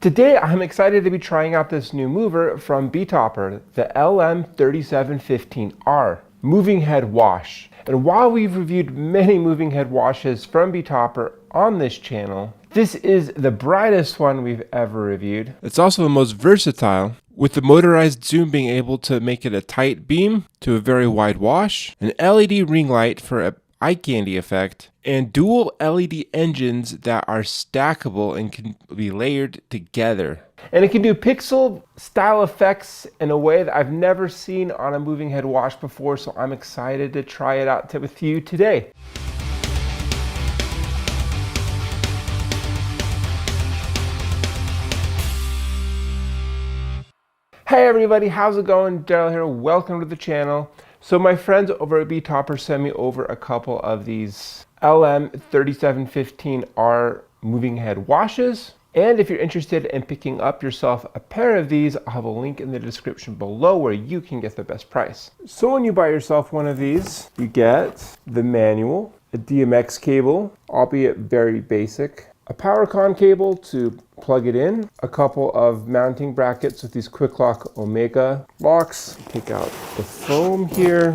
Today I'm excited to be trying out this new mover from Betopper, the LM3715R moving head wash. And while we've reviewed many moving head washes from Betopper on this channel, this is the brightest one we've ever reviewed. It's also the most versatile, with the motorized zoom being able to make it a tight beam to a very wide wash, an LED ring light for a eye candy effect, and dual LED engines that are stackable and can be layered together. And it can do pixel style effects in a way that I've never seen on a moving head wash before, so I'm excited to try it out with you today. Hey everybody, how's it going? Daryl here, welcome to the channel. So my friends over at Betopper sent me over a couple of these LM3715R moving head washes. And if you're interested in picking up yourself a pair of these, I'll have a link in the description below where you can get the best price. So when you buy yourself one of these, you get the manual, a DMX cable, albeit very basic, a power con cable to plug it in, a couple of mounting brackets with these Quick Lock Omega locks. Take out the foam here,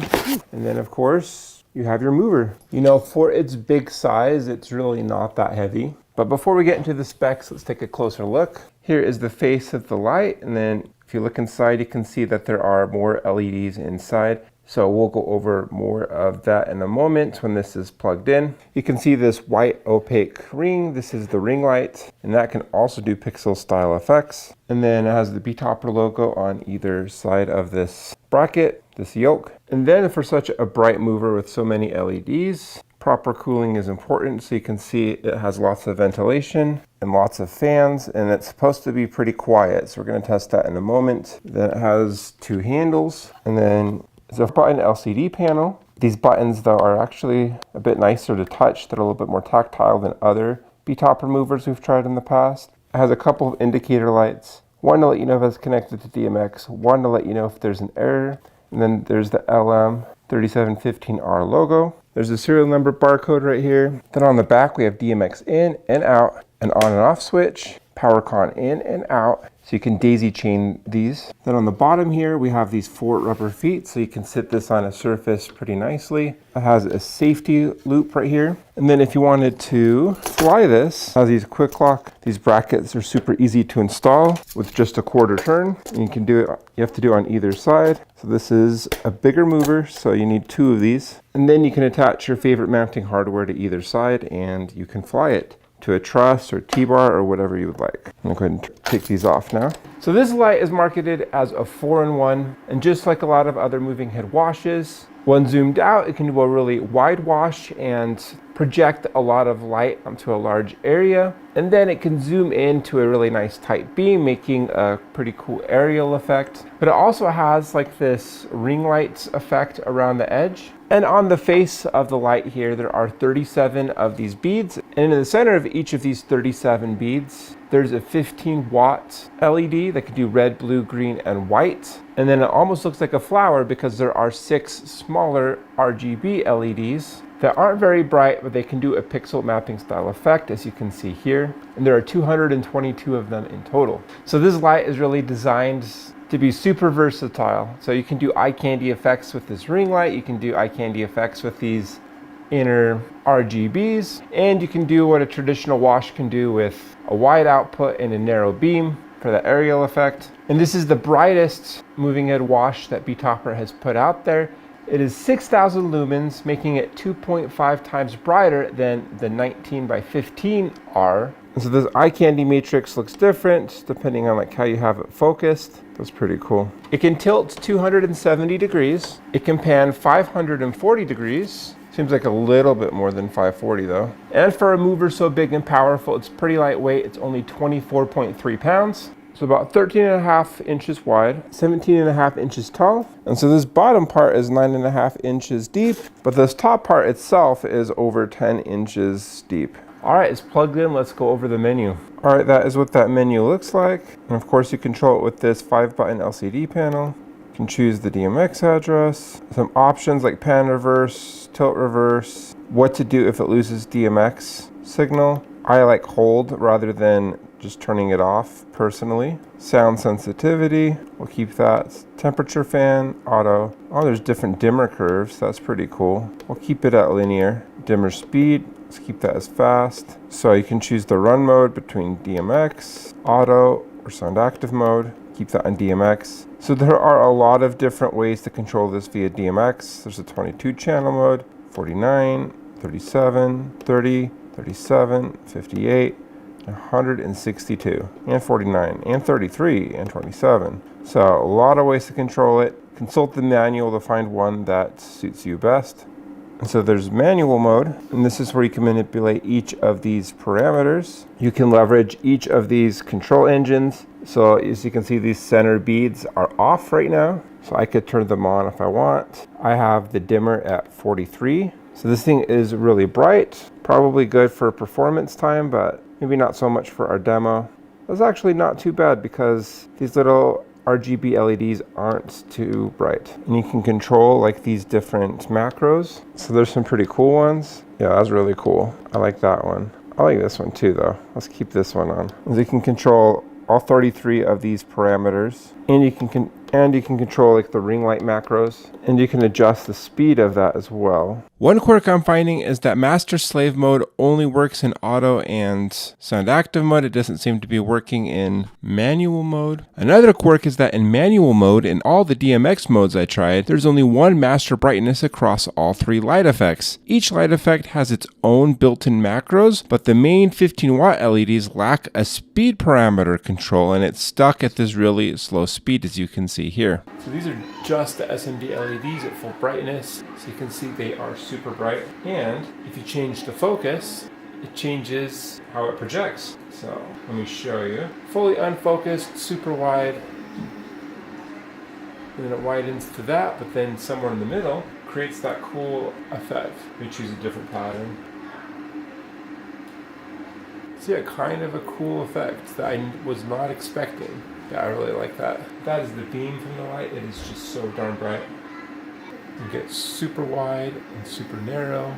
and then of course you have your mover. You know, for its big size, it's really not that heavy. But before we get into the specs, let's take a closer look. Here is the face of the light, and then if you look inside, you can see that there are more LEDs inside. So we'll go over more of that in a moment when this is plugged in. You can see this white opaque ring. This is the ring light, and that can also do pixel style effects. And then it has the Betopper logo on either side of this bracket, this yoke. And then for such a bright mover with so many LEDs, proper cooling is important. So you can see it has lots of ventilation and lots of fans, and it's supposed to be pretty quiet. So we're going to test that in a moment. Then it has two handles, and then it's a button LCD panel. These buttons though are actually a bit nicer to touch. They're a little bit more tactile than other Betopper movers we've tried in the past. It has a couple of indicator lights. One to let you know if it's connected to DMX, one to let you know if there's an error. And then there's the LM3715R logo. There's a serial number barcode right here. Then on the back we have DMX in and out, an on and off switch, power con in and out, so you can daisy chain these. Then on the bottom here we have these 4 rubber feet, so you can sit this on a surface pretty nicely. It has a safety loop right here. And then if you wanted to fly this, it has these quick lock. These brackets are super easy to install with just a quarter turn. And you can do it, you have to do it on either side. So this is a bigger mover, so you need 2 of these. And then you can attach your favorite mounting hardware to either side and you can fly it to a truss or T-bar or whatever you would like. I'm going to go ahead and take these off now. So this light is marketed as a 4-in-1, and just like a lot of other moving head washes, when zoomed out, it can do a really wide wash and project a lot of light onto a large area. And then it can zoom into a really nice tight beam, making a pretty cool aerial effect. But it also has like this ring lights effect around the edge. And on the face of the light here, there are 37 of these beads. And in the center of each of these 37 beads, there's a 15-watt LED that can do red, blue, green, and white. And then it almost looks like a flower because there are 6 smaller RGB LEDs that aren't very bright, but they can do a pixel mapping style effect, as you can see here. And there are 222 of them in total. So this light is really designed to be super versatile. So you can do eye candy effects with this ring light, you can do eye candy effects with these inner RGBs, and you can do what a traditional wash can do with a wide output and a narrow beam for the aerial effect. And this is the brightest moving head wash that Betopper has put out there. It is 6,000 lumens, making it 2.5 times brighter than the 19x15R. And so this eye candy matrix looks different depending on like how you have it focused. That's pretty cool. It can tilt 270 degrees. It can pan 540 degrees. Seems like a little bit more than 540 though. And for a mover so big and powerful, it's pretty lightweight. It's only 24.3 pounds. So about 13.5 inches wide, 17.5 inches tall. And so this bottom part is 9.5 inches deep, but this top part itself is over 10 inches deep. All right, it's plugged in. Let's go over the menu. All right, that is what that menu looks like. And of course you control it with this 5-button LCD panel. You can choose the DMX address, some options like pan reverse, tilt reverse, what to do if it loses DMX signal. I like hold rather than just turning it off personally. Sound sensitivity, we'll keep that. Temperature fan, auto. Oh, there's different dimmer curves. That's pretty cool. We'll keep it at linear. Dimmer speed, let's keep that as fast. So you can choose the run mode between DMX, auto, or sound active mode. Keep that on DMX. So there are a lot of different ways to control this via DMX. There's a 22 channel mode, 49, 37, 30, 37, 58, 162, and 49, and 33, and 27. So a lot of ways to control it. Consult the manual to find one that suits you best. And so there's manual mode, and this is where you can manipulate each of these parameters. You can leverage each of these control engines. So as you can see, these center beads are off right now. So I could turn them on if I want. I have the dimmer at 43. So this thing is really bright, probably good for performance time, but maybe not so much for our demo. That's actually not too bad because these little RGB LEDs aren't too bright. And you can control like these different macros. So there's some pretty cool ones. Yeah, that's really cool. I like that one. I like this one too though. Let's keep this one on. So you can control all 33 of these parameters, and you can control like the ring light macros, and you can adjust the speed of that as well. One quirk I'm finding is that master slave mode only works in auto and sound active mode. It doesn't seem to be working in manual mode. Another quirk is that in manual mode, in all the DMX modes I tried, there's only one master brightness across all three light effects. Each light effect has its own built-in macros, but the main 15 watt LEDs lack a speed parameter control, and it's stuck at this really slow speed, as you can see here. So these are just the SMD LEDs at full brightness. So you can see they are super bright. And if you change the focus, it changes how it projects. So let me show you. Fully unfocused, super wide. And then it widens to that, but then somewhere in the middle creates that cool effect. We choose a different pattern. So yeah, kind of a cool effect that I was not expecting. Yeah, I really like that. That is the beam from the light. It is just so darn bright. You get super wide and super narrow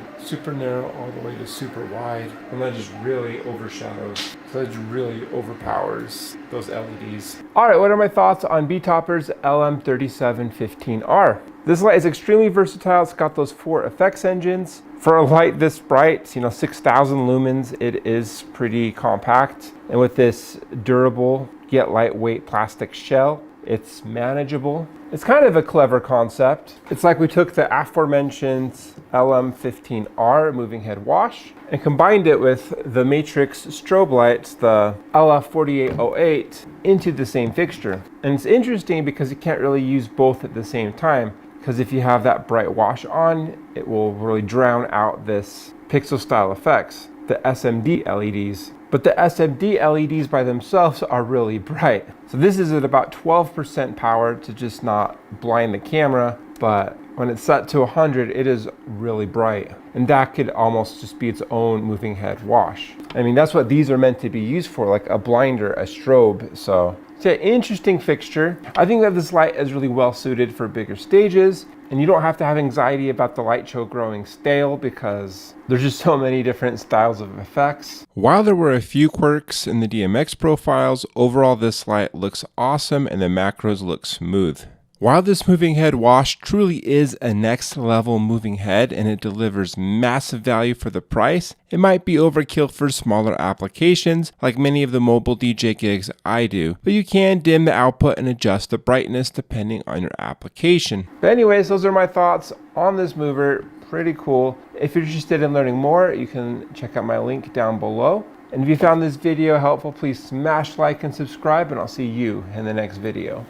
all the way to super wide. And that just really overshadows. So that just really overpowers those LEDs. All right, what are my thoughts on Betopper's LM3715R? This light is extremely versatile. It's got those 4 effects engines. For a light this bright, 6,000 lumens, it is pretty compact. And with this durable yet lightweight plastic shell, it's manageable. It's kind of a clever concept. It's like we took the aforementioned LM15R moving head wash and combined it with the Matrix strobe lights, the LF4808, into the same fixture. And it's interesting because you can't really use both at the same time, because if you have that bright wash on, it will really drown out this pixel style effects, the SMD LEDs. But the SMD LEDs by themselves are really bright. So this is at about 12% power to just not blind the camera, but when it's set to 100, it is really bright. And that could almost just be its own moving head wash. I mean, that's what these are meant to be used for, like a blinder, a strobe. So it's an interesting fixture. I think that this light is really well suited for bigger stages, and you don't have to have anxiety about the light show growing stale because there's just so many different styles of effects. While there were a few quirks in the DMX profiles, overall this light looks awesome and the macros look smooth. While this moving head wash truly is a next level moving head and it delivers massive value for the price, it might be overkill for smaller applications like many of the mobile DJ gigs I do, but you can dim the output and adjust the brightness depending on your application. But anyways, those are my thoughts on this mover. Pretty cool. If you're interested in learning more, you can check out my link down below. And if you found this video helpful, please smash like and subscribe, and I'll see you in the next video.